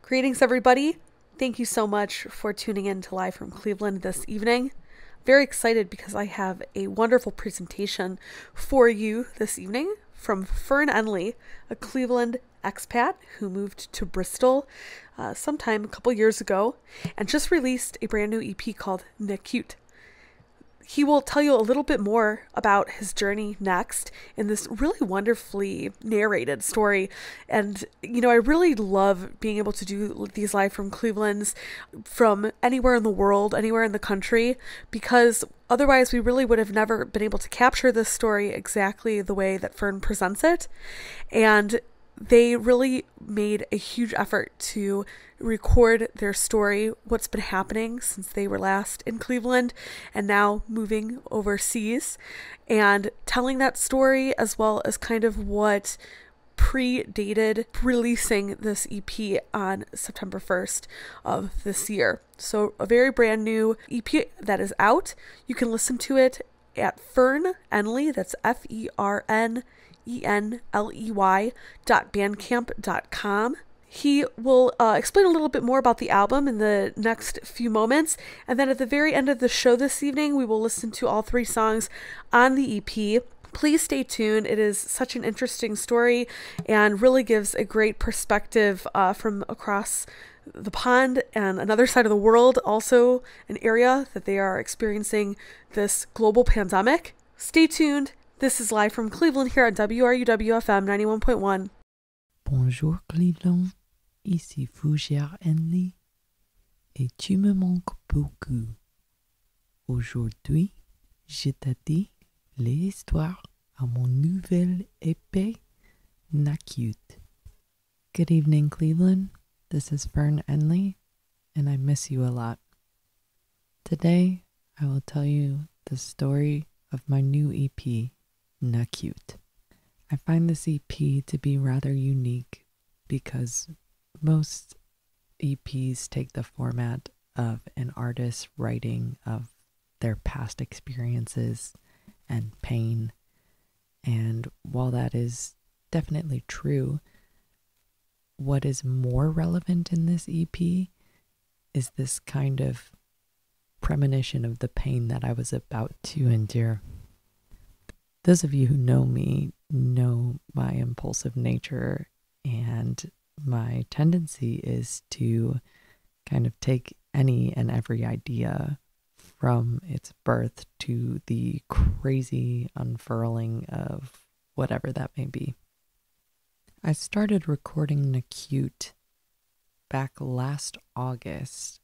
Greetings, everybody. Thank you so much for tuning in to Live from Cleveland this evening. Very excited because I have a wonderful presentation for you this evening from Fern Enley, a Cleveland expat who moved to Bristol sometime a couple years ago and just released a brand new EP called Acute. He will tell you a little bit more about his journey next in this really wonderfully narrated story. And, I really love being able to do these live from Cleveland's from anywhere in the world, anywhere in the country, because otherwise we really would have never been able to capture this story exactly the way that Fern presents it. And they really made a huge effort to record their story, what's been happening since they were last in Cleveland and now moving overseas, and telling that story as well as kind of what predated releasing this EP on September 1st of this year. So a very brand new EP that is out. You can listen to it at Fern Enley, that's FERNENLEY.bandcamp.com. He will explain a little bit more about the album in the next few moments, and then at the very end of the show this evening, we will listen to all 3 songs on the EP. Please stay tuned. It is such an interesting story and really gives a great perspective from across the pond and another side of the world, also an area that they are experiencing this global pandemic. Stay tuned. This is live from Cleveland here at WRUW-FM 91.1. Bonjour Cleveland, ici Fougère Henley, et tu me manques beaucoup. Aujourd'hui, je te dis l'histoire à mon nouvel épée, Acute. Good evening, Cleveland. This is Fern Enley, and I miss you a lot. Today, I will tell you the story of my new EP, Acute. I find this EP to be rather unique because most EPs take the format of an artist writing of their past experiences and pain. And while that is definitely true, what is more relevant in this EP is this kind of premonition of the pain that I was about to endure. Those of you who know me know my impulsive nature, and my tendency is to kind of take any and every idea from its birth to the crazy unfurling of whatever that may be. I started recording Acute back last August.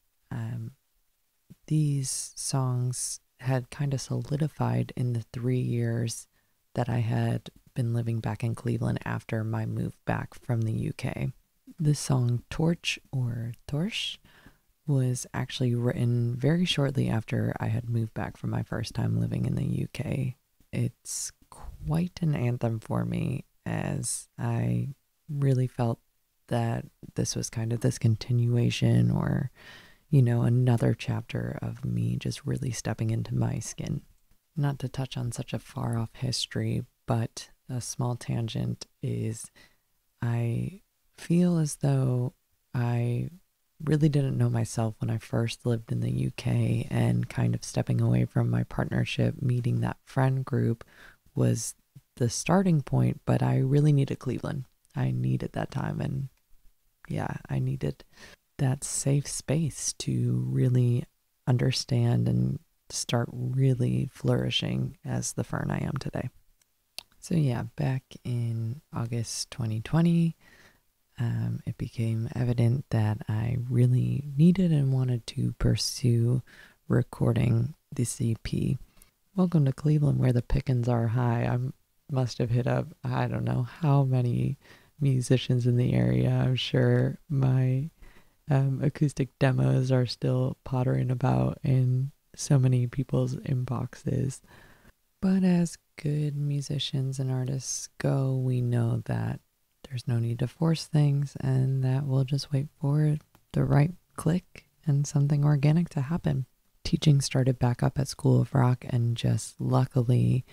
These songs had kind of solidified in the 3 years that I had been living back in Cleveland after my move back from the UK. The song Torch or Torch was actually written very shortly after I had moved back from my first time living in the UK. It's quite an anthem for me, as I really felt that this was kind of this continuation or another chapter of me just really stepping into my skin. Not to touch on such a far off history, but a small tangent is I feel as though I really didn't know myself when I first lived in the UK, and kind of stepping away from my partnership, meeting that friend group was the starting point, but I really needed Cleveland. I needed that time, and I needed that safe space to really understand and start really flourishing as the Fern I am today. So back in August 2020, it became evident that I really needed and wanted to pursue recording this EP. Welcome to Cleveland, where the pickings are high. I must have hit up, I don't know how many musicians in the area. I'm sure my acoustic demos are still pottering about in so many people's inboxes. But as good musicians and artists go, we know that there's no need to force things, and that we'll just wait for the right click and something organic to happen. Teaching started back up at School of Rock, and just luckily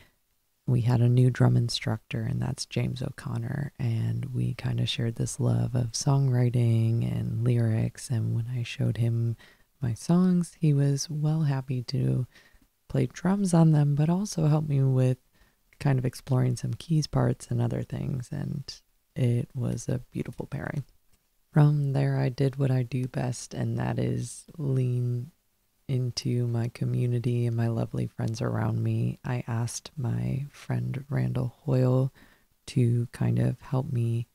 we had a new drum instructor, and that's James O'Connor, and we kind of shared this love of songwriting and lyrics. And when I showed him my songs, he was well happy to play drums on them, but also help me with kind of exploring some keys parts and other things, and it was a beautiful pairing. From there, I did what I do best, and that is lean into my community and my lovely friends around me. I asked my friend Randall Hoyle to kind of help me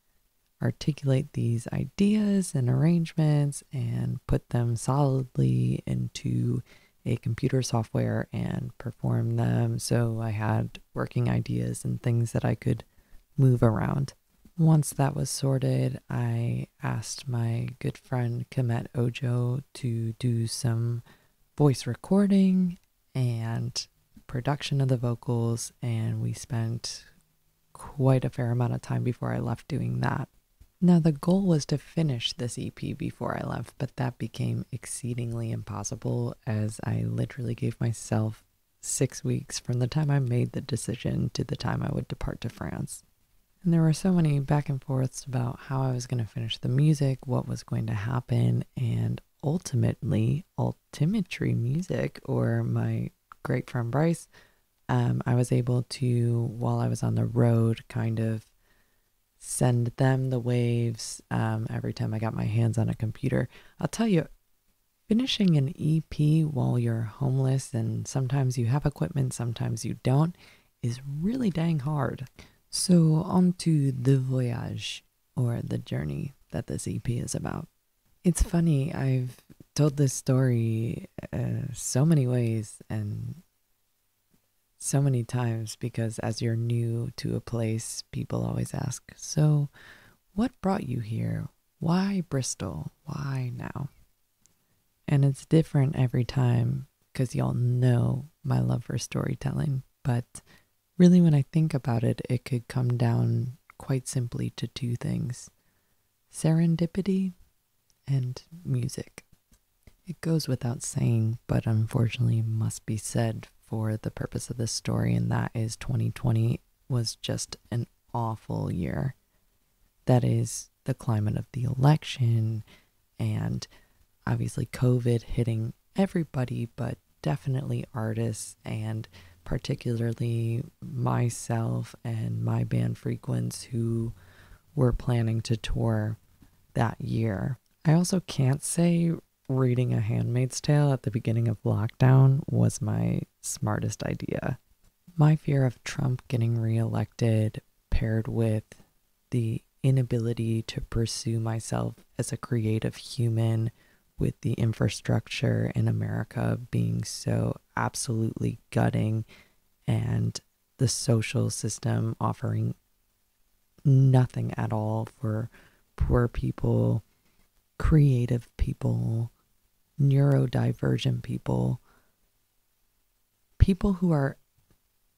articulate these ideas and arrangements and put them solidly into a computer software and perform them, so I had working ideas and things that I could move around. Once that was sorted, I asked my good friend Kemet Ojo to do some voice recording and production of the vocals, and we spent quite a fair amount of time before I left doing that. Now, the goal was to finish this EP before I left, but that became exceedingly impossible as I literally gave myself 6 weeks from the time I made the decision to the time I would depart to France. And there were so many back and forths about how I was going to finish the music, what was going to happen, and ultimately, Altimetry Music, or my great friend Bryce, I was able to, while I was on the road, kind of send them the waves every time I got my hands on a computer. I'll tell you, finishing an EP while you're homeless, and sometimes you have equipment, sometimes you don't, is really dang hard. So on to the voyage, or the journey that this EP is about. It's funny, I've told this story so many ways and so many times, because as you're new to a place, people always ask, so what brought you here? Why Bristol? Why now? And it's different every time, because y'all know my love for storytelling, but really when I think about it, it could come down quite simply to two things: serendipity and music. It goes without saying, but unfortunately must be said for the purpose of this story, and that is 2020 was just an awful year. That is the climate of the election, and obviously COVID hitting everybody, but definitely artists, and particularly myself and my band Frequence, who were planning to tour that year. I also can't say reading A Handmaid's Tale at the beginning of lockdown was my smartest idea. My fear of Trump getting reelected, paired with the inability to pursue myself as a creative human, with the infrastructure in America being so absolutely gutting, and the social system offering nothing at all for poor people, creative people, neurodivergent people, people who are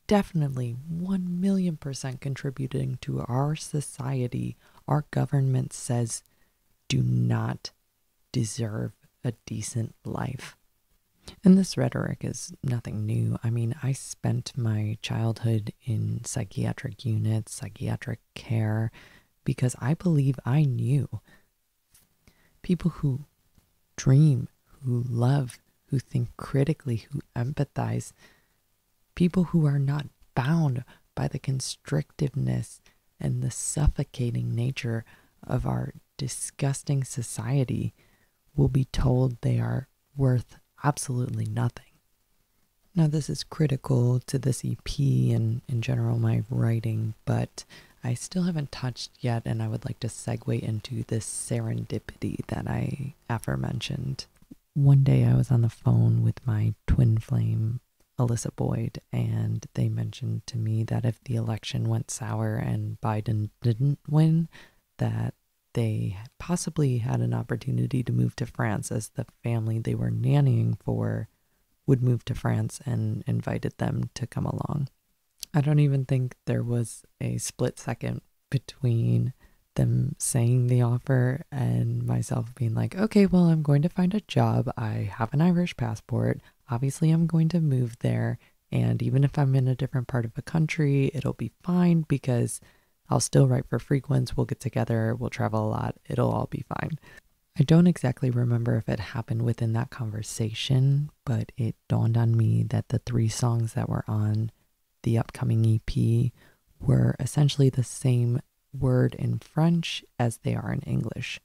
definitely 1,000,000% contributing to our society, our government says do not deserve a decent life. And this rhetoric is nothing new. I mean, I spent my childhood in psychiatric units, psychiatric care, because I believe I knew people who dream, who love, who think critically, who empathize, people who are not bound by the constrictiveness and the suffocating nature of our disgusting society, will be told they are worth absolutely nothing. Now, this is critical to this EP and in general my writing, but I still haven't touched yet, and I would like to segue into this serendipity that I aforementioned. One day I was on the phone with my twin flame, Alyssa Boyd, and they mentioned to me that if the election went sour and Biden didn't win, that they possibly had an opportunity to move to France, as the family they were nannying for would move to France, and invited them to come along. I don't even think there was a split second between them saying the offer and myself being like, okay, well, I'm going to find a job. I have an Irish passport. Obviously, I'm going to move there, And even if I'm in a different part of the country, it'll be fine because I'll still write for frequents. We'll get together. We'll travel a lot. It'll all be fine. I don't exactly remember if it happened within that conversation, but it dawned on me that the 3 songs that were on the upcoming EP were essentially the same word in French as they are in English.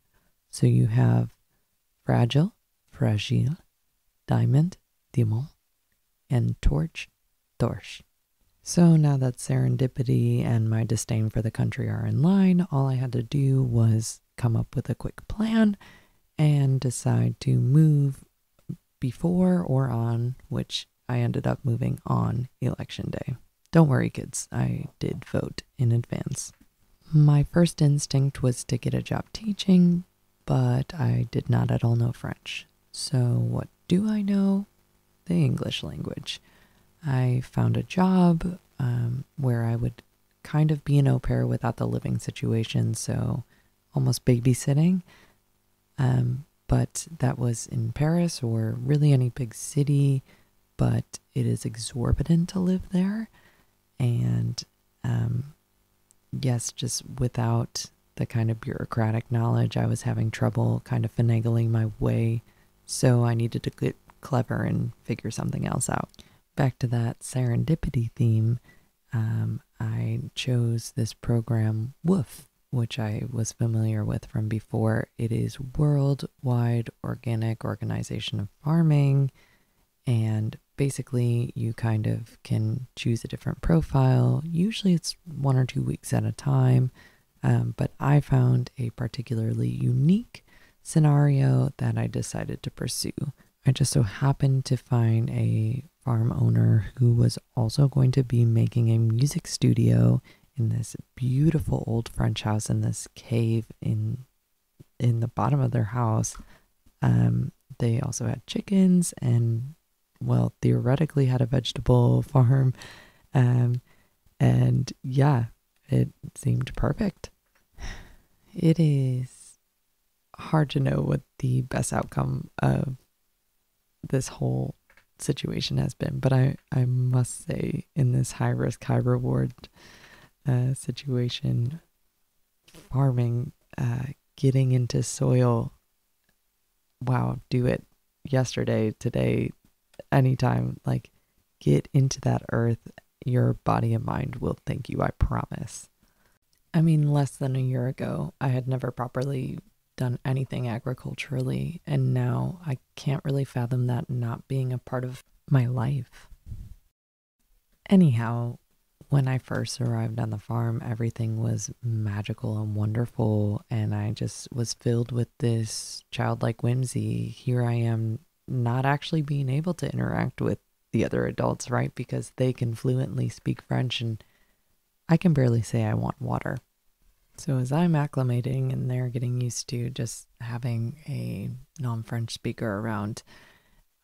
So you have fragile, fragile, diamond, diamant, and torch, torche. So now that serendipity and my disdain for the country are in line, all I had to do was come up with a quick plan and decide to move before or on, which I ended up moving on Election Day. Don't worry, kids, I did vote in advance. My first instinct was to get a job teaching, but I did not at all know French. So what do I know? The English language. I found a job where I would kind of be an au pair without the living situation, so almost babysitting. But that was in Paris or really any big city, but it is exorbitant to live there. And yes, just without the kind of bureaucratic knowledge, I was having trouble kind of finagling my way. So I needed to get clever and figure something else out. Back to that serendipity theme, I chose this program WRUW, which I was familiar with from before. It is Worldwide Organic Organization of Farming, and basically you kind of can choose a different profile. Usually it's 1 or 2 weeks at a time, but I found a particularly unique scenario that I decided to pursue. I just so happened to find a farm owner who was also going to be making a music studio in this beautiful old French house in this cave in the bottom of their house. They also had chickens and, well, theoretically had a vegetable farm. And yeah, it seemed perfect. It is hard to know what the best outcome of this whole situation has been, but I must say, in this high risk, high reward situation, farming, getting into soil, wow, do it yesterday, today, anytime, like, get into that earth. Your body and mind will thank you, I promise. I mean, less than a year ago, I had never properly done anything agriculturally, and now I can't really fathom that not being a part of my life. Anyhow, when I first arrived on the farm, everything was magical and wonderful, and I just was filled with this childlike whimsy. Here I am not actually being able to interact with the other adults, right? Because they can fluently speak French, and I can barely say I want water. So as I'm acclimating and they're getting used to just having a non-French speaker around,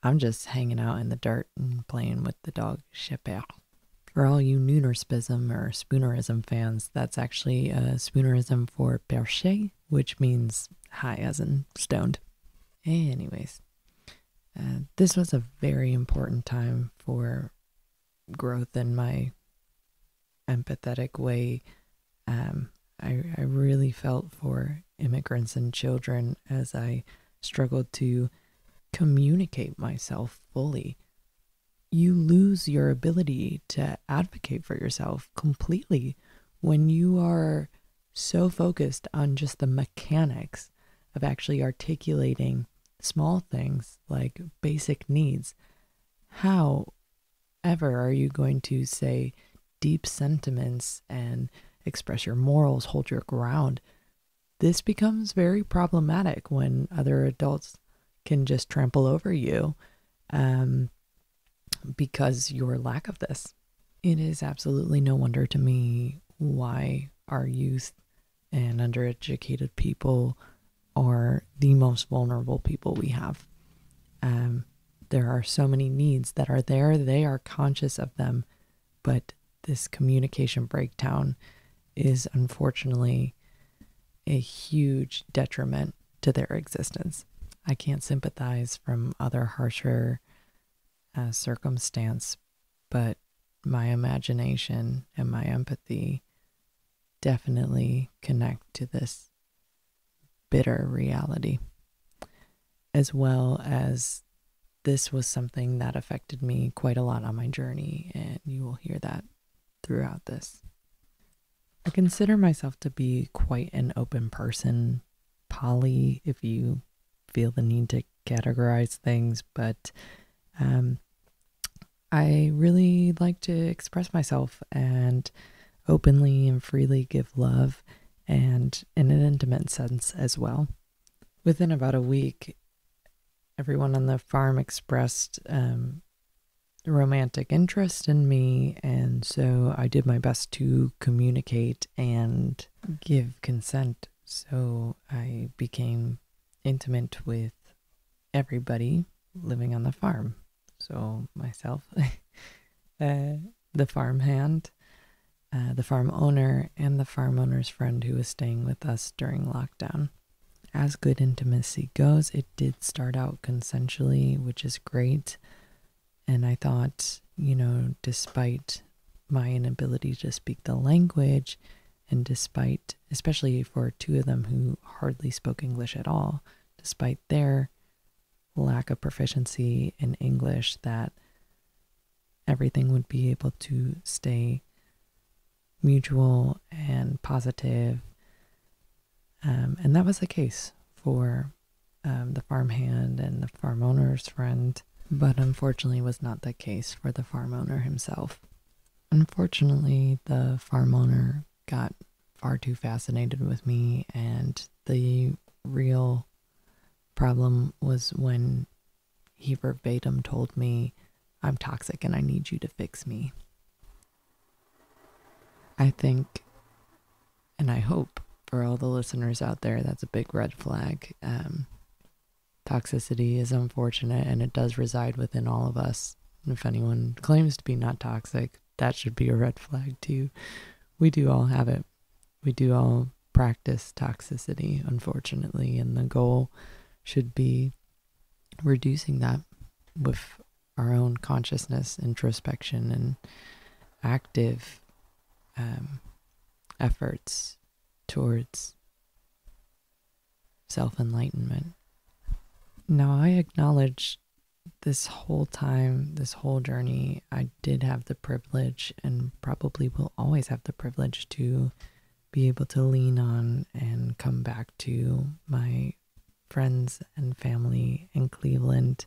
I'm just hanging out in the dirt and playing with the dog Shepherd. For all you Noonerspism or Spoonerism fans, that's actually a Spoonerism for perché, which means high as in stoned. Anyways, this was a very important time for growth in my empathetic way. I really felt for immigrants and children as I struggled to communicate myself fully. You lose your ability to advocate for yourself completely when you are so focused on just the mechanics of actually articulating small things like basic needs. How ever are you going to say deep sentiments and express your morals, hold your ground? This becomes very problematic when other adults can just trample over you because your lack of this. It is absolutely no wonder to me why our youth and undereducated people are the most vulnerable people we have. There are so many needs that are there. They are conscious of them, but this communication breakdown is unfortunately a huge detriment to their existence. I can't sympathize from other harsher circumstance, but my imagination and my empathy definitely connect to this bitter reality, as well as this was something that affected me quite a lot on my journey, and you will hear that throughout this. I consider myself to be quite an open person, poly, if you feel the need to categorize things, but I really like to express myself and openly and freely give love, and in an intimate sense as well. Within about a week, everyone on the farm expressed romantic interest in me, and so I did my best to communicate and give consent. So I became intimate with everybody living on the farm. So myself, the farmhand, the farm owner, and the farm owner's friend who was staying with us during lockdown. As good intimacy goes, it did start out consensually, which is great. And I thought, despite my inability to speak the language, and despite, especially for two of them who hardly spoke English at all, despite their lack of proficiency in English, that everything would be able to stay mutual and positive. And that was the case for the farmhand and the farm owner's friend, but unfortunately was not the case for the farm owner himself. Unfortunately, the farm owner got far too fascinated with me, and the real problem was when he verbatim told me, "I'm toxic and I need you to fix me." I think, and I hope for all the listeners out there, that's a big red flag. Toxicity is unfortunate, and it does reside within all of us. And if anyone claims to be not toxic, that should be a red flag too. We do all have it. We do all practice toxicity, unfortunately, and the goal should be reducing that with our own consciousness, introspection, and active efforts towards self-enlightenment. Now, I acknowledge this whole time, this whole journey, I did have the privilege, and probably will always have the privilege, to be able to lean on and come back to my friends and family in Cleveland.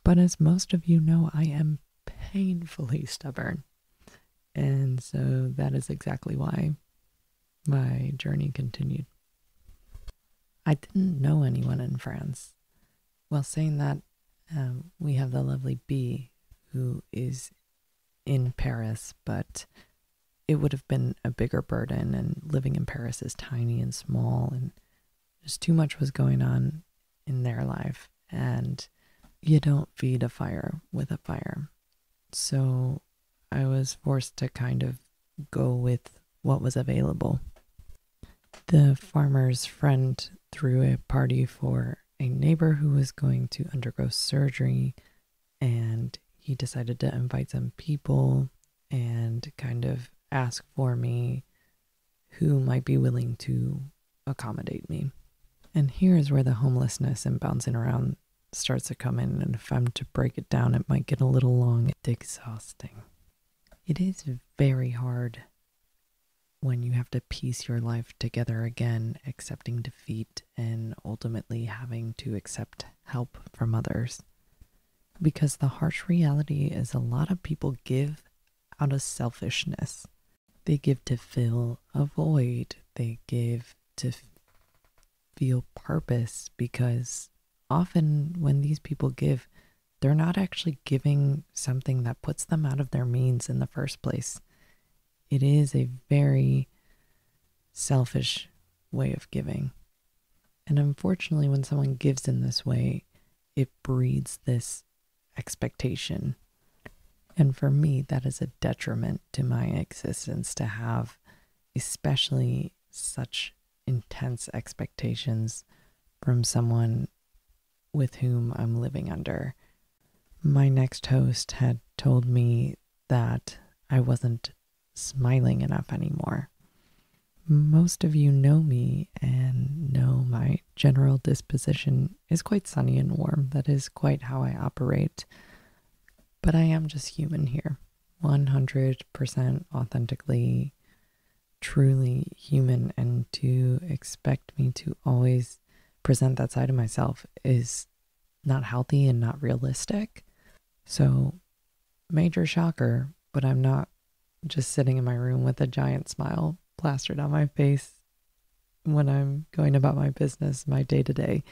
But as most of you know, I am painfully stubborn. And so that is exactly why my journey continued. I didn't know anyone in France. Well, saying that, we have the lovely B, who is in Paris, but it would have been a bigger burden, and living in Paris is tiny and small, and just too much was going on in their life, and you don't feed a fire with a fire. So I was forced to kind of go with what was available. The farmer's friend threw a party for a neighbor who was going to undergo surgery, and he decided to invite some people and kind of ask for me who might be willing to accommodate me. And here is where the homelessness and bouncing around starts to come in, and if I'm to break it down, it might get a little long. It's exhausting. It is very hard when you have to piece your life together again, accepting defeat and ultimately having to accept help from others. Because the harsh reality is a lot of people give out of selfishness. They give to fill a void. They give to feel purpose, because often when these people give, they're not actually giving something that puts them out of their means in the first place. It is a very selfish way of giving. And unfortunately, when someone gives in this way, it breeds this expectation. And for me, that is a detriment to my existence, to have especially such intense expectations from someone with whom I'm living under. My next host had told me that I wasn't smiling enough anymore. Most of you know me and know my general disposition is quite sunny and warm. That is quite how I operate. But I am just human here, 100% authentically, truly human, and to expect me to always present that side of myself is not healthy and not realistic. So, major shocker, but I'm not just sitting in my room with a giant smile plastered on my face when I'm going about my business, my day to day.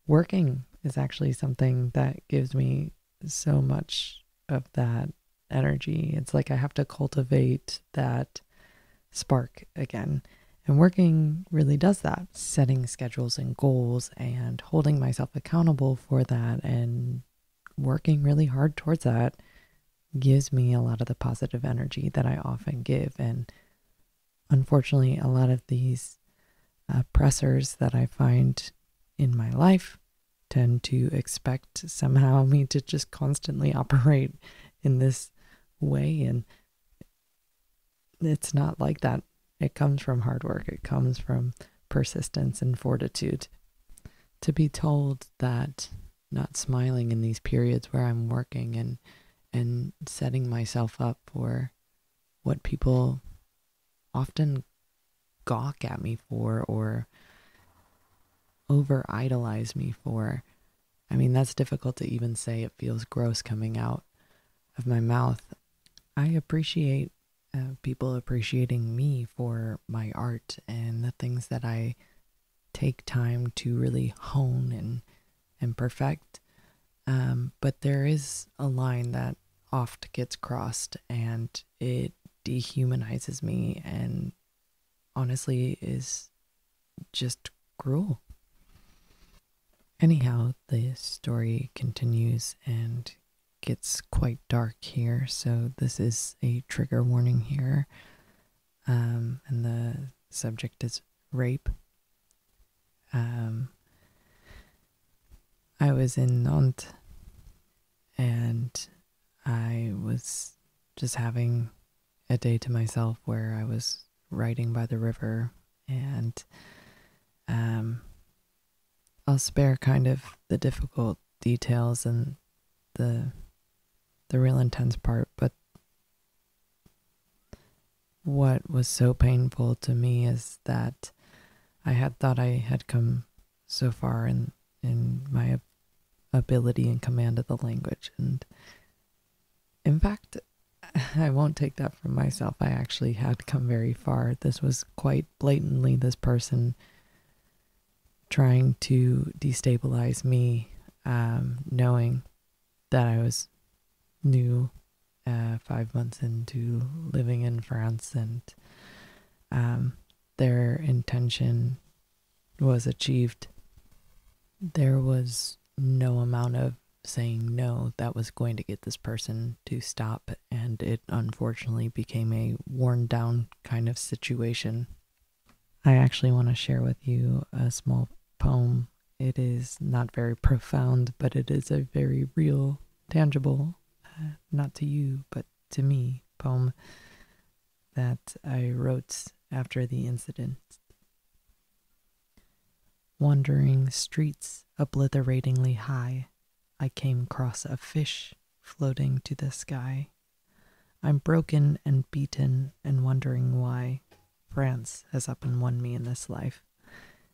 Working is actually something that gives me so much of that energy. It's like I have to cultivate that spark again. And working really does that, setting schedules and goals and holding myself accountable for that and working really hard towards that gives me a lot of the positive energy that I often give. And unfortunately, a lot of these pressors that I find in my life tend to expect somehow me to just constantly operate in this way. And it's not like that. It comes from hard work. It comes from persistence and fortitude. To be told that not smiling in these periods where I'm working and setting myself up for what people often gawk at me for or over idolize me for. I mean, that's difficult to even say. It feels gross coming out of my mouth. I appreciate people appreciating me for my art and the things that I take time to really hone and perfect. But there is a line that oft gets crossed and it dehumanizes me and honestly is just cruel. Anyhow, the story continues and gets quite dark here, so this is a trigger warning here. And the subject is rape. I was in Nantes and I was just having a day to myself where I was riding by the river, and I'll spare kind of the difficult details and the real intense part, but what was so painful to me is that I had thought I had come so far in my ability and command of the language, and in fact, I won't take that from myself. I actually had come very far. This was quite blatantly this person trying to destabilize me, knowing that I was new 5 months into living in France, and their intention was achieved. There was no amount of saying no that was going to get this person to stop, and it unfortunately became a worn down kind of situation. I actually want to share with you a small poem. It is not very profound, but it is a very real, tangible, not to you, but to me, poem that I wrote after the incident. Wandering streets obliteratingly high, I came across a fish floating to the sky. I'm broken and beaten and wondering why France has up and won me in this life.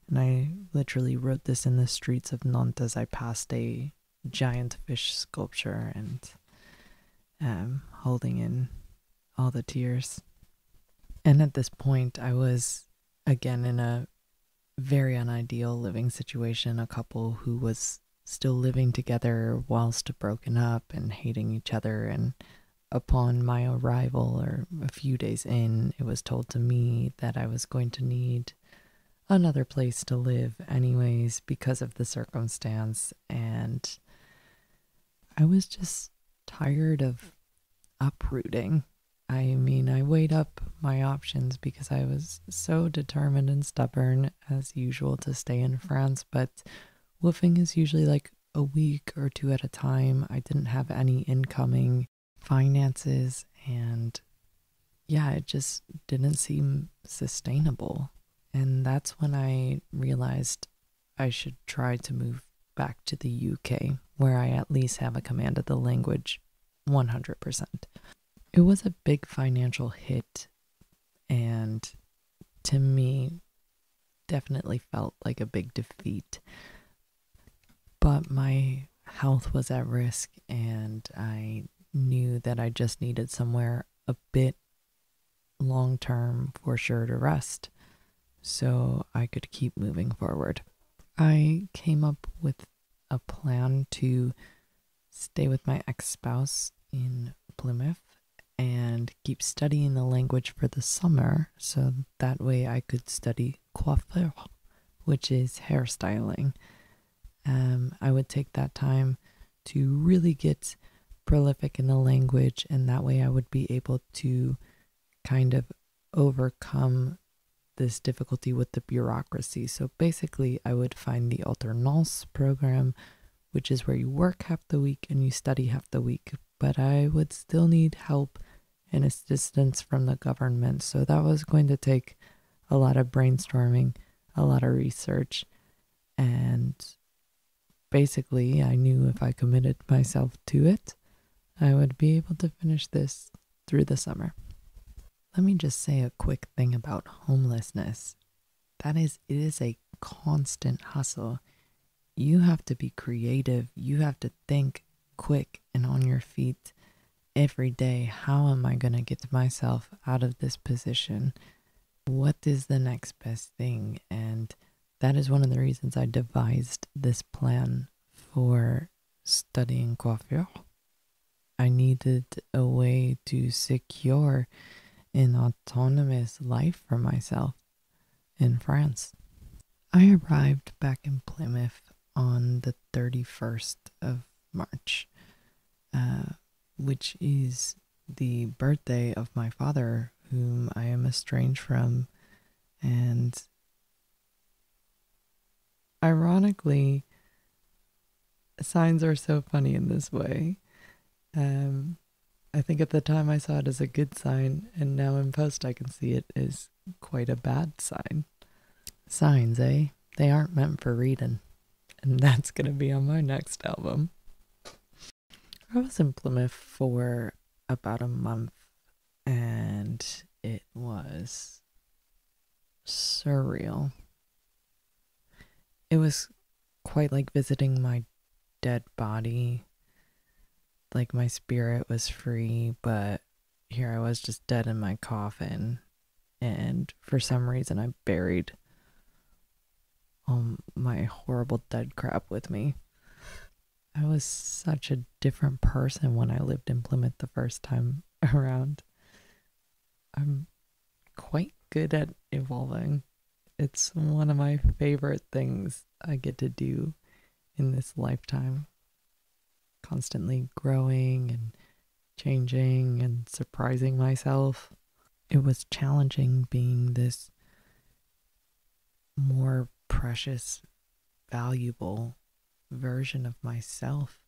And I literally wrote this in the streets of Nantes as I passed a giant fish sculpture and holding in all the tears. And at this point, I was again in a very unideal living situation, a couple who was still living together whilst broken up and hating each other. And upon my arrival, or a few days in, it was told to me that I was going to need another place to live anyways because of the circumstance. And I was just tired of uprooting. I mean, I weighed up my options because I was so determined and stubborn as usual to stay in France, but woofing is usually like a week or two at a time. I didn't have any incoming finances, and yeah, it just didn't seem sustainable. And that's when I realized I should try to move back to the UK, where I at least have a command of the language 100%. It was a big financial hit, and to me, definitely felt like a big defeat. But my health was at risk, and I knew that I just needed somewhere a bit long term for sure to rest, so I could keep moving forward. I came up with a plan to stay with my ex-spouse in Plymouth and keep studying the language for the summer, so that way I could study coiffure, which is hairstyling. I would take that time to really get prolific in the language, and that way I would be able to kind of overcome this difficulty with the bureaucracy. So basically, I would find the alternance program, which is where you work half the week and you study half the week, but I would still need help and assistance from the government. So that was going to take a lot of brainstorming, a lot of research, and basically I knew if I committed myself to it, I would be able to finish this through the summer. Let me just say a quick thing about homelessness. It is a constant hustle. You have to be creative. You have to think quick and on your feet every day. How am I going to get myself out of this position? What is the next best thing? And that is one of the reasons I devised this plan for studying coiffure. I needed a way to secure an autonomous life for myself in France. I arrived back in Plymouth on the 31st of March, which is the birthday of my father, whom I am estranged from. And ironically, signs are so funny in this way. I think at the time I saw it as a good sign, and now in post I can see it as quite a bad sign. Signs, eh? They aren't meant for reading. And that's going to be on my next album. I was in Plymouth for about a month, and it was surreal. It was quite like visiting my dead body. Like my spirit was free, but here I was just dead in my coffin. And for some reason I buried my horrible dead crap with me. I was such a different person when I lived in Plymouth the first time around. I'm quite good at evolving. It's one of my favorite things I get to do in this lifetime. Constantly growing and changing and surprising myself. It was challenging being this more precious, valuable version of myself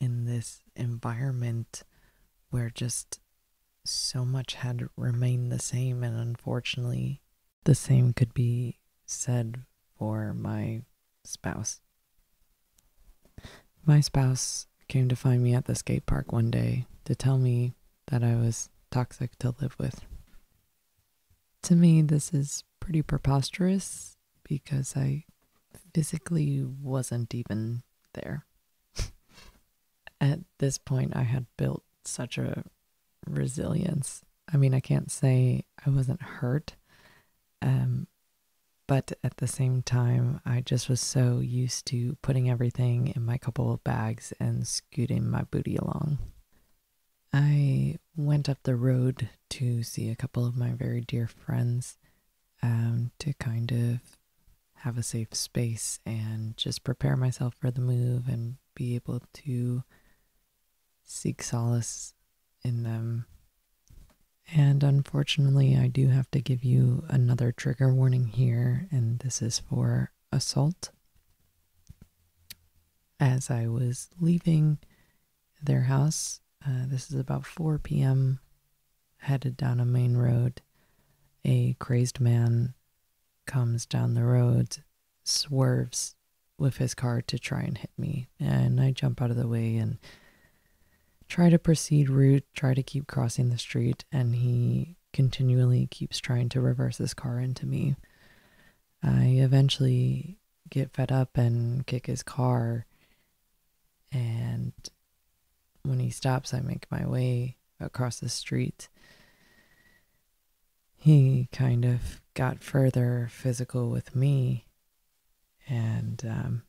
in this environment where just so much had remained the same, and unfortunately the same could be said for my spouse. My spouse came to find me at the skate park one day to tell me that I was toxic to live with. To me, this is pretty preposterous because I physically wasn't even there. At this point, I had built such a resilience. I mean, I can't say I wasn't hurt, but at the same time, I just was so used to putting everything in my couple of bags and scooting my booty along. I went up the road to see a couple of my very dear friends, to kind of have a safe space and just prepare myself for the move and be able to seek solace in them. And unfortunately, I do have to give you another trigger warning here, and this is for assault. as I was leaving their house, this is about 4 p.m., headed down a main road, a crazed man comes down the road, swerves with his car to try and hit me, and I jump out of the way and try to proceed route, try to keep crossing the street, and he continually keeps trying to reverse his car into me. I eventually get fed up and kick his car, and when he stops, I make my way across the street. He kind of got further physical with me, and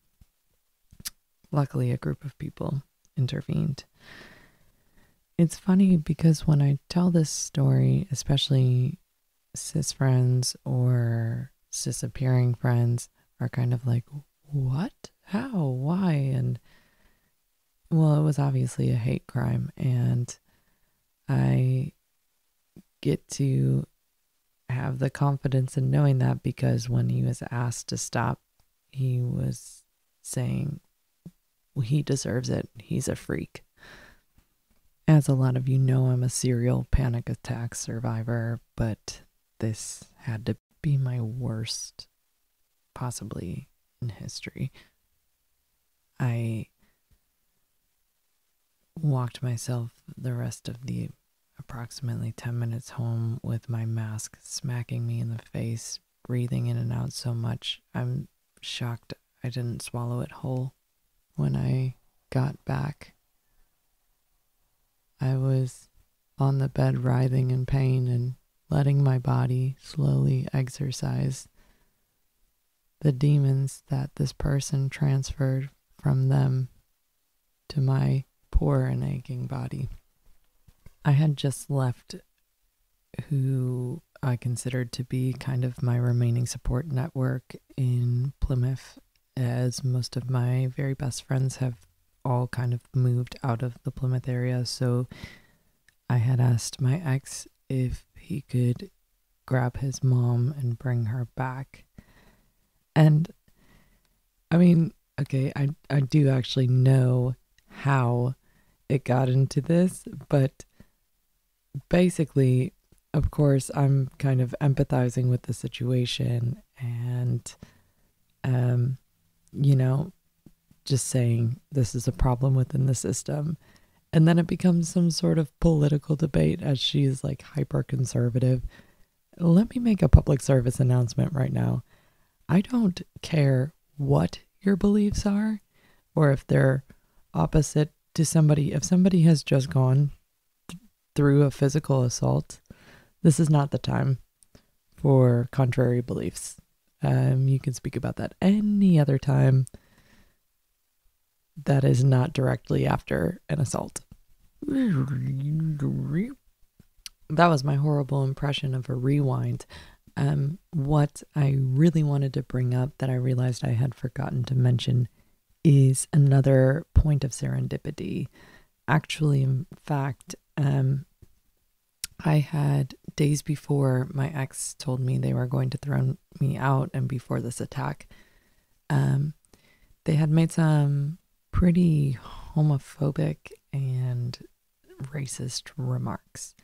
luckily a group of people intervened. It's funny because when I tell this story, especially cis friends or cis-appearing friends are kind of like, what? How? Why? And well, it was obviously a hate crime, and I get to have the confidence in knowing that because when he was asked to stop, he was saying he deserves it. He's a freak. As a lot of you know, I'm a serial panic attack survivor, but this had to be my worst, possibly in history. I walked myself the rest of the approximately 10 minutes home with my mask smacking me in the face, breathing in and out so much. I'm shocked I didn't swallow it whole. When I got back, I was on the bed writhing in pain and letting my body slowly exorcise the demons that this person transferred from them to my poor and aching body. I had just left who I considered to be kind of my remaining support network in Plymouth, as most of my very best friends have all kind of moved out of the Plymouth area. So I had asked my ex if he could grab his mom and bring her back. And I mean, okay, I do actually know how it got into this, but basically, of course, I'm kind of empathizing with the situation and, just saying this is a problem within the system. And then it becomes some sort of political debate as she's like hyper conservative. Let me make a public service announcement right now. I don't care what your beliefs are or if they're opposite to somebody. If somebody has just gone through a physical assault, this is not the time for contrary beliefs. You can speak about that any other time that is not directly after an assault. That was my horrible impression of a rewind. What I really wanted to bring up that I realized I had forgotten to mention is another point of serendipity. Actually, in fact, I had days before my ex told me they were going to throw me out, and before this attack, they had made some pretty homophobic and racist remarks.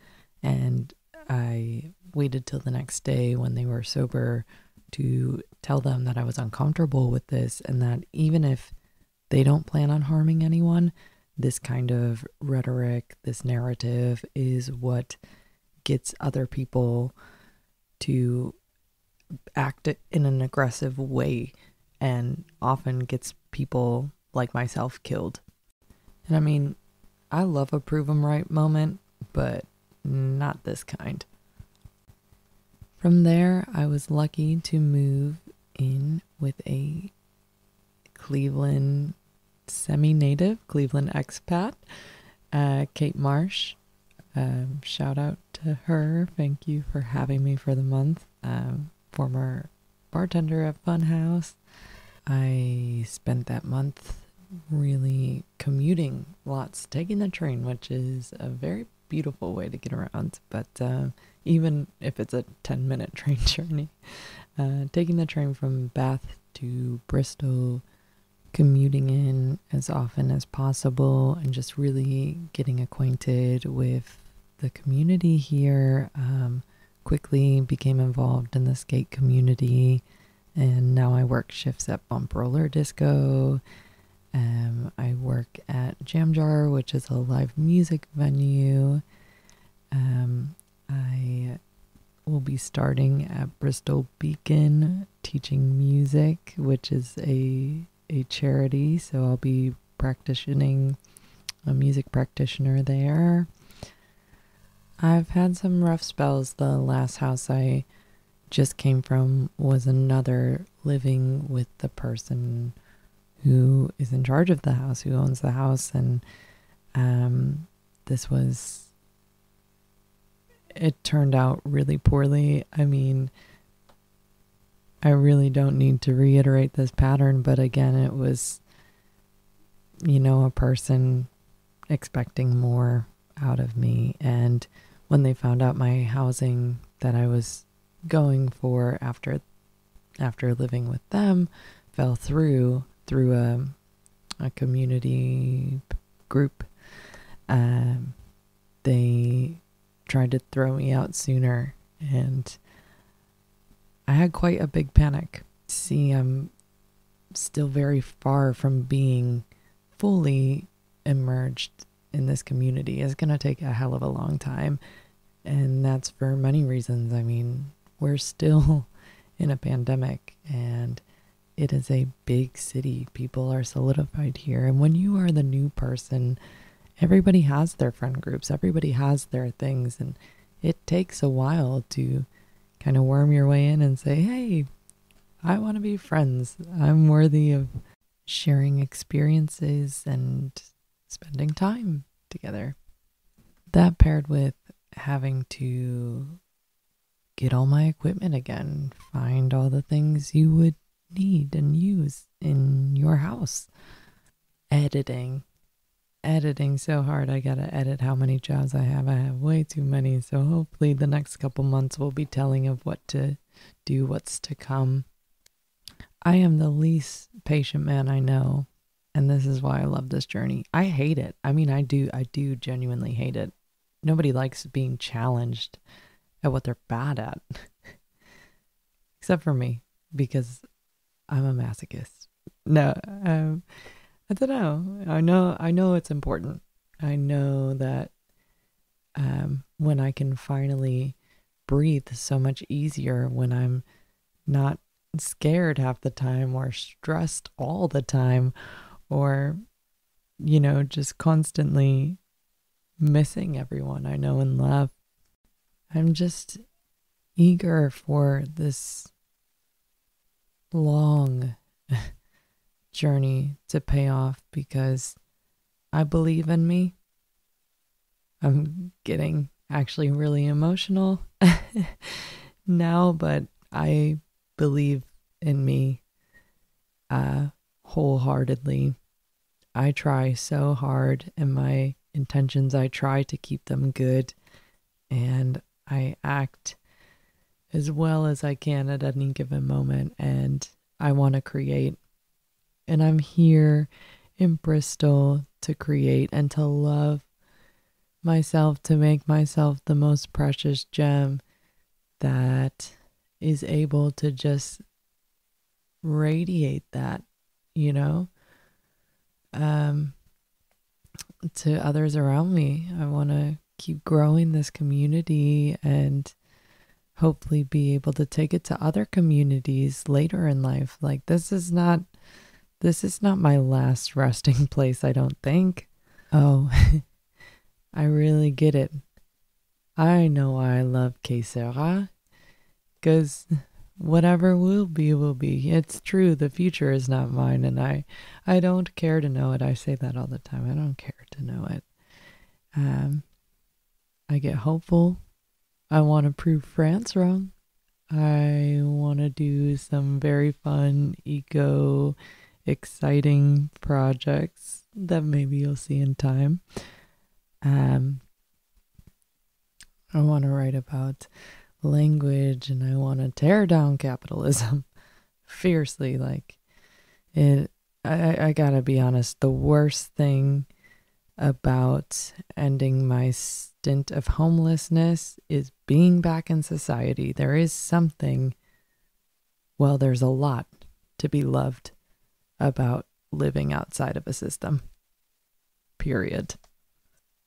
And I waited till the next day when they were sober to tell them that I was uncomfortable with this, and that even if they don't plan on harming anyone, this kind of rhetoric, this narrative is what gets other people to act in an aggressive way and often gets people like myself killed. And I mean, I love a prove 'em right moment, but not this kind. From there, I was lucky to move in with a Cleveland semi-native, Cleveland expat, Kate Marsh. Shout out to her. Thank you for having me for the month. Former bartender at Funhouse. I spent that month really commuting lots, taking the train, which is a very beautiful way to get around. But even if it's a 10-minute train journey, taking the train from Bath to Bristol commuting in as often as possible and just really getting acquainted with the community here. Quickly became involved in the skate community, and now I work shifts at Bump Roller Disco. I work at Jam Jar, which is a live music venue. I will be starting at Bristol Beacon teaching music, which is a charity, so I'll be practicing a music practitioner there. I've had some rough spells. The last house I just came from was another living with the person who is in charge of the house, who owns the house, and it turned out really poorly. I mean, I really don't need to reiterate this pattern, but again, it was, a person expecting more out of me. And when they found out my housing that I was going for after living with them fell through a community group, they tried to throw me out sooner, and I had quite a big panic. See, I'm still very far from being fully immersed in this community. It's going to take a hell of a long time, and that's for many reasons. I mean, we're still in a pandemic, and it is a big city. People are solidified here, and when you are the new person, everybody has their friend groups, everybody has their things, and it takes a while to kind of worm your way in and say, hey, I want to be friends. I'm worthy of sharing experiences and spending time together. That paired with having to get all my equipment again, find all the things you would need and use in your house. Editing so hard. I gotta edit how many jobs I have. I have way too many, so hopefully the next couple months will be telling of what to do, what's to come. I am the least patient man I know, and this is why I love this journey. I hate it. I mean, I do genuinely hate it. Nobody likes being challenged at what they're bad at. Except for me, because I'm a masochist. No, I don't know. I know it's important. I know that when I can finally breathe so much easier, when I'm not scared half the time or stressed all the time, or, just constantly missing everyone I know and love. I'm just eager for this long journey to pay off, because I believe in me. I'm getting actually really emotional now, but I believe in me wholeheartedly. I try so hard, and my intentions, I try to keep them good, and I act as well as I can at any given moment, and I want to create. And I'm here in Bristol to create and to love myself, to make myself the most precious gem that is able to just radiate that, to others around me. I want to keep growing this community and hopefully be able to take it to other communities later in life. Like, this is not my last resting place, I don't think. Oh, I really get it. I know why I love Que Sera, because whatever will be, will be. It's true, the future is not mine, and I don't care to know it. I say that all the time. I don't care to know it. I get hopeful. I want to prove France wrong. I want to do some very fun, exciting projects that maybe you'll see in time. I want to write about language, and I want to tear down capitalism fiercely. Like, it I gotta be honest, the worst thing about ending my stint of homelessness is being back in society. There is something, well, there's a lot to be loved about living outside of a system, period.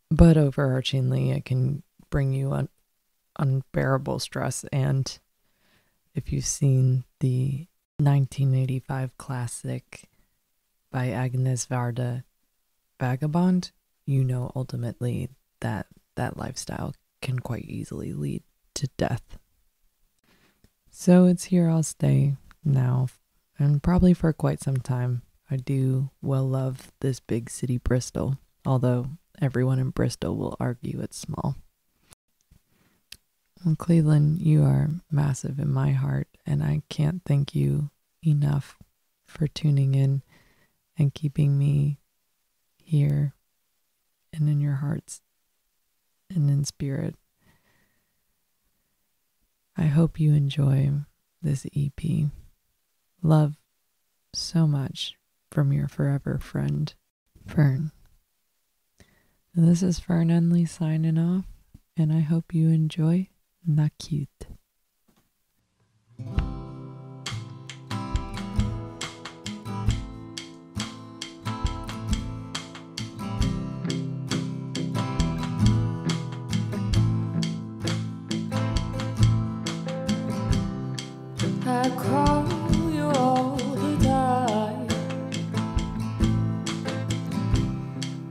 But overarchingly, it can bring you unbearable stress. And if you've seen the 1985 classic by Agnes Varda, Vagabond, you know ultimately that that lifestyle can quite easily lead to death. So it's here I'll stay now, and probably for quite some time. I do well love this big city Bristol, although everyone in Bristol will argue it's small. Well, Cleveland, you are massive in my heart, and I can't thank you enough for tuning in and keeping me here and in your hearts and in spirit. I hope you enjoy this EP. Love so much from your forever friend, Fern. And this is Fern Unley signing off, and I hope you enjoy Na Cute. I call you all the time,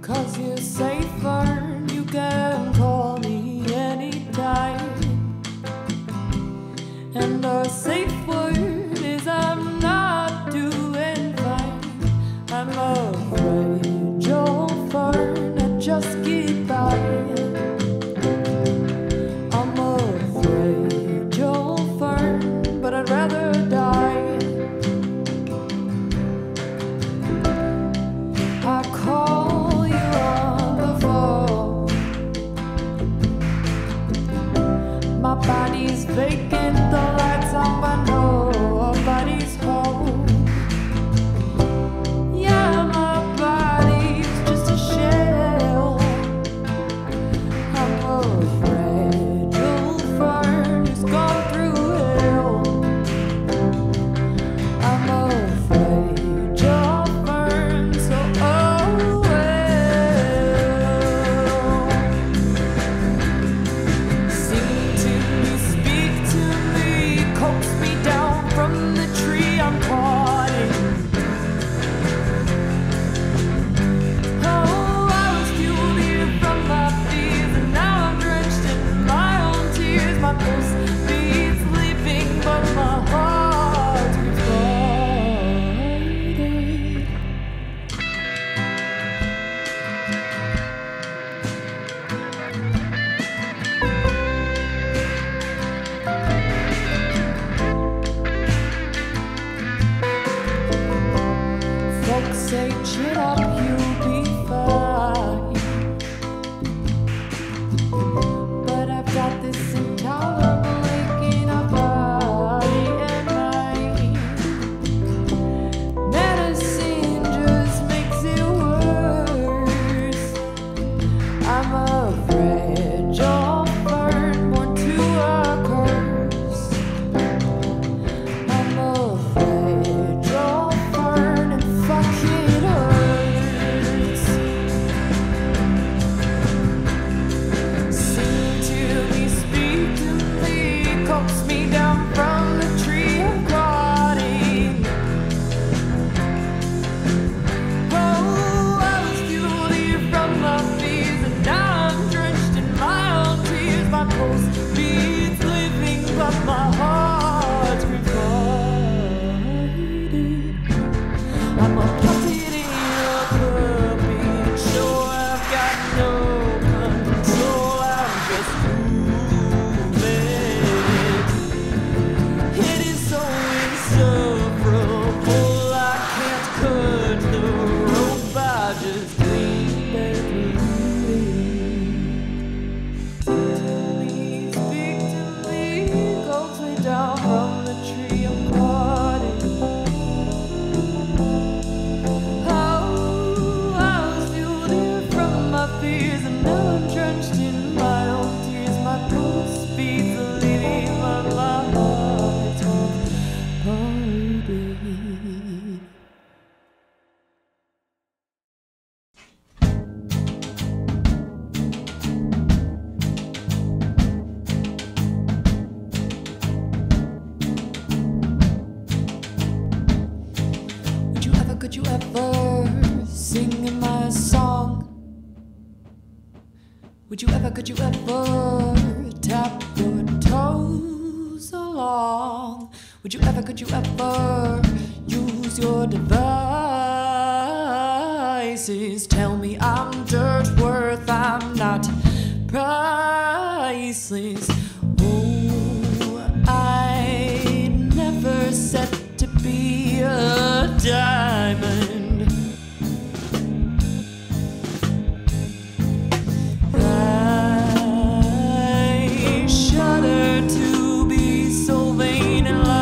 'cause you're safer, you can call me anytime. And the safe word is I'm not doing fine. I'm afraid you'll burn and just get by. I'm afraid you'll burn, but I'd rather die. I call you on the phone. My body's vacant, the lights on, but nobody's home. Yeah, my body's just a shell. I'm afraid you'll burn, it's gone through hell. I'm afraid you'll burn, so oh well. Sing to me, speak to me, coax me down from the tree I'm caught in. Oh, I was fueled here from my fears, and now I'm drenched in my own tears. My pulse beats leaping, but my heart's divided. Folks say chin up, you'll be fine. But I've got this intolerable ache in my body and mind. Medicine just makes it worse. I'm afraid you'll burn, born to a curse. I'm afraid you'll burn and fuck it hurts. Sing to me, speak to me, coax me down from the tree I'm caught in. Oh, I was fueled here from my fears, and now I'm drenched in my own tears. My pulse beats living, but my heart's divided. I'm a puppet in a puppet show. I've got no control. I'm just moving. It is so insufferable. I can't cut the rope. I just lean back through. Speak to me, coax me down from the tree I'm caught in. could you ever sing in my song? Would you ever, could you ever tap your toes along? Would you ever, could you ever use your devices? Tell me I'm dirt worth, I'm not priceless. Oh, I never set to be a diamond. I shudder to be so vain and lifeless.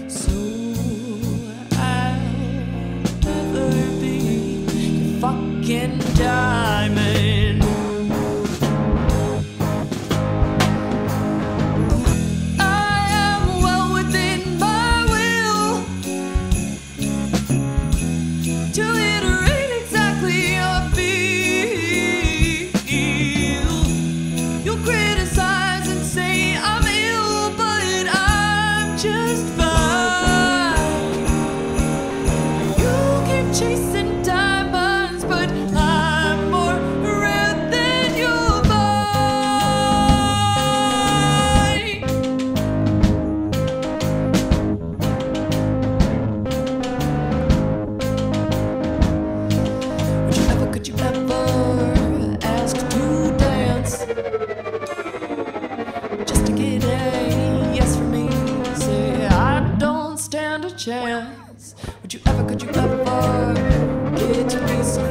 So I'll never be your fucking diamond. Chasing diamonds, but I'm more red than you'll find. Would you ever, could you ever ask to dance? Just to get a yes from me, say I don't stand a chance. Would you ever, could you ever get me so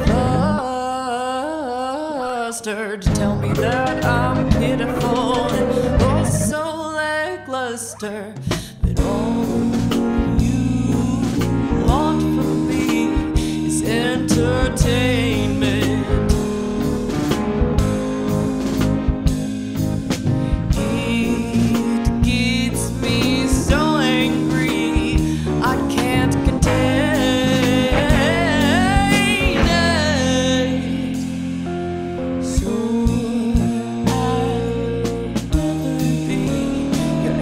flustered? Tell me that I'm pitiful and oh so lackluster. But all you want from me is entertainment. It gets me so angry I can't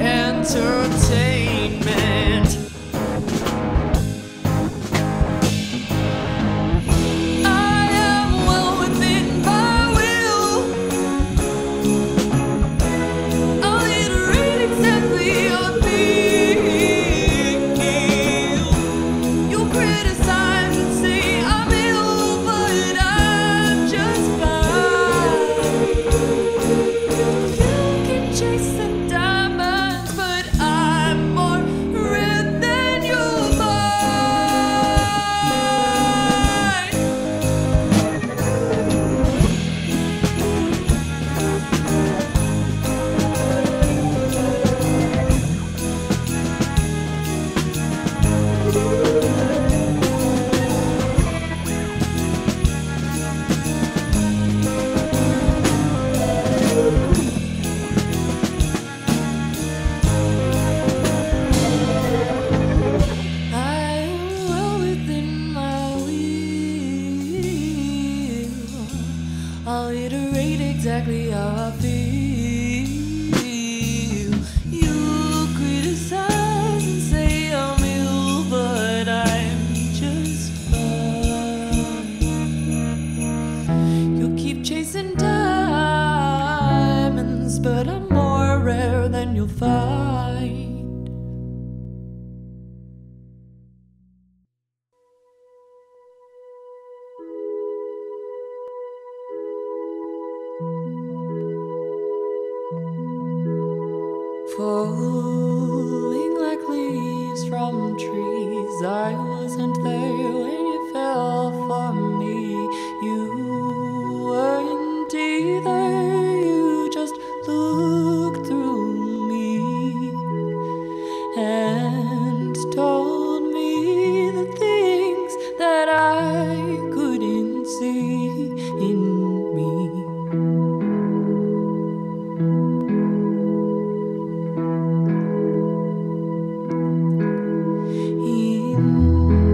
entertainment. I am well within my will. I'll iterate exactly your feel. You'll criticize and say I'm ill, but I'm just fine. You keep chasing diamonds, but I'm more red than you'll find. I'm well within my will. I'll iterate exactly how I feel. You criticize and say I'm ill, but I'm just fine. You keep chasing diamonds, but I'm more rare than you'll find. Falling like leaves from trees, I wasn't there when you fell for me. You weren't either, you just looked through me and told me the things that I couldn't see in me. In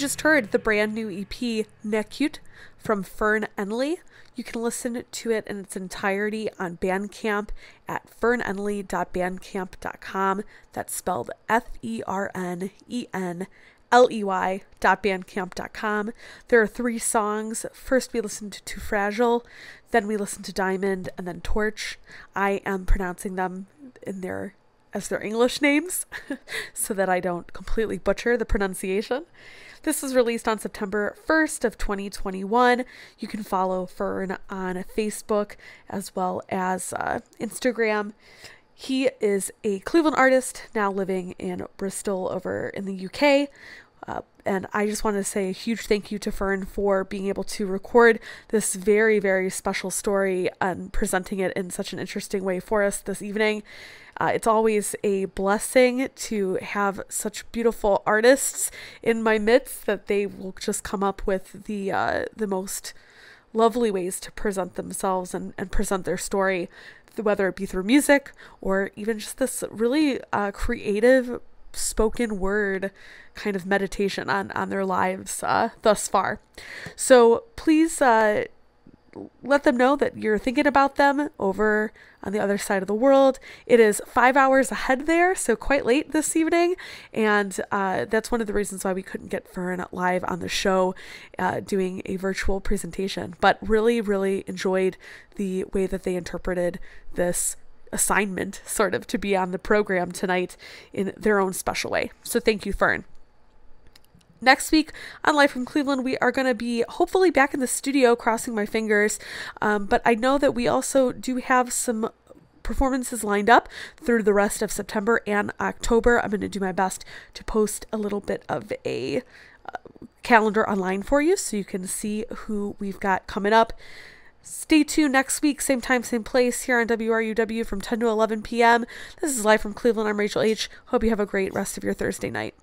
just heard the brand new EP Necute from Fern Enley. You can listen to it in its entirety on Bandcamp at fernenley.bandcamp.com. That's spelled FERNENLEY.bandcamp.com. There are 3 songs. First we listened to Too Fragile, then we listened to Diamond, and then Torch. I am pronouncing them as their English names so that I don't completely butcher the pronunciation. This was released on September 1st of 2021. You can follow Fern on Facebook as well as Instagram. He is a Cleveland artist now living in Bristol over in the UK. And I just want to say a huge thank you to Fern for being able to record this very, very special story and presenting it in such an interesting way for us this evening. It's always a blessing to have such beautiful artists in my midst that they will just come up with the most lovely ways to present themselves and present their story, whether it be through music or even just this really creative spoken word kind of meditation on their lives thus far. So please let them know that you're thinking about them over on the other side of the world. It is 5 hours ahead there, so quite late this evening, and that's one of the reasons why we couldn't get Fern live on the show doing a virtual presentation, but really, really enjoyed the way that they interpreted this assignment sort of to be on the program tonight in their own special way. So thank you, Fern. Next week on Live from Cleveland, we are going to be hopefully back in the studio, crossing my fingers. But I know that we also do have some performances lined up through the rest of September and October. I'm going to do my best to post a little bit of a calendar online for you so you can see who we've got coming up. Stay tuned next week, same time, same place, here on WRUW from 10 to 11 p.m. This is Live from Cleveland. I'm Rachel H. Hope you have a great rest of your Thursday night.